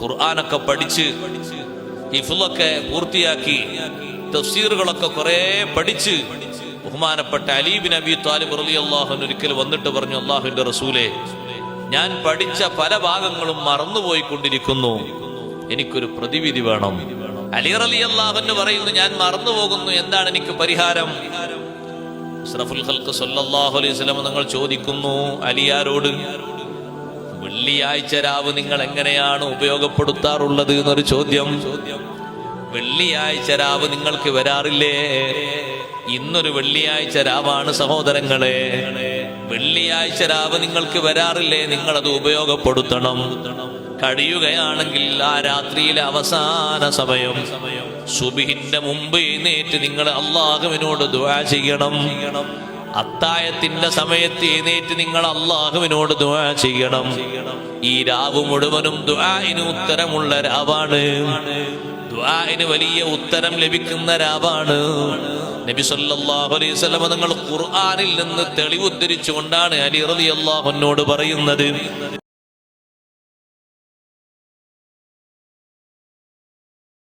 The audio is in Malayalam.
ഖുർആനൊക്കെ പഠിച്ച് ഹിഫ്ളൊക്കെ പൂർത്തിയാക്കി തഫ്സീറുകളൊക്കെ കുറെ പഠിച്ച് ബഹുമാനപ്പെട്ട അലി ബിൻ അബി ത്വാലിബ് റളിയല്ലാഹു അൻഹു ഒരിക്കൽ വന്നിട്ട് പറഞ്ഞു, അല്ലാഹുവിന്റെ റസൂലേ, ഞാൻ പഠിച്ച പല ഭാഗങ്ങളും മറന്നുപോയിക്കൊണ്ടിരിക്കുന്നു, എനിക്കൊരു പ്രതിവിധി വേണം. അലി റളിയല്ലാഹു അൻഹു പറയുന്നു, ഞാൻ മറന്നുപോകുന്നു, എന്താണ് എനിക്ക് പരിഹാരം? അഷ്റഫുൽ ഖൽഖ് സല്ലല്ലാഹു അലൈഹി വസല്ലം നിങ്ങൾ ചോദിക്കുന്നു അലിയാരോട്, വെള്ളിയാഴ്ച രാവ് നിങ്ങൾ എങ്ങനെയാണ് ഉപയോഗപ്പെടുത്താറുള്ളത് എന്നൊരു ചോദ്യം. വെള്ളിയാഴ്ച രാവ് നിങ്ങൾക്ക് വരാറില്ലേ? ഇന്നൊരു വെള്ളിയാഴ്ച രാവാണ് സഹോദരങ്ങളെ. വെള്ളിയാഴ്ച രാവ് നിങ്ങൾക്ക് വരാറില്ലേ? നിങ്ങളത് ഉപയോഗപ്പെടുത്തണം. കഴിയുകയാണെങ്കിൽ ആ രാത്രിയിലെ അവസാന സമയം സുബ്ഹിന്റെ മുമ്പ് എഴുന്നേറ്റ് നിങ്ങൾ അല്ലാഹുവിനോട് ദുആ ചെയ്യണം. അത്തായത്തിന്റെ സമയത്ത് എഴുന്നേറ്റ് നിങ്ങൾ അല്ലാഹുവിനോട് ദുആ ചെയ്യണം. ഈ രാവ് മുഴുവനും ദുആഇന് ഉത്തരമുള്ള രാവാണ്. ദുആഇന് വലിയ ഉത്തരം ലഭിക്കുന്ന രാവാണ്. നബി സല്ലല്ലാഹു അലൈഹി വസല്ലം നിങ്ങൾ ഖുർആനിൽ നിന്ന് തെളിവുദ്ധരിച്ചുകൊണ്ടാണ് അലി റളിയല്ലാഹു അൻഹുവോട് പറയുന്നത്,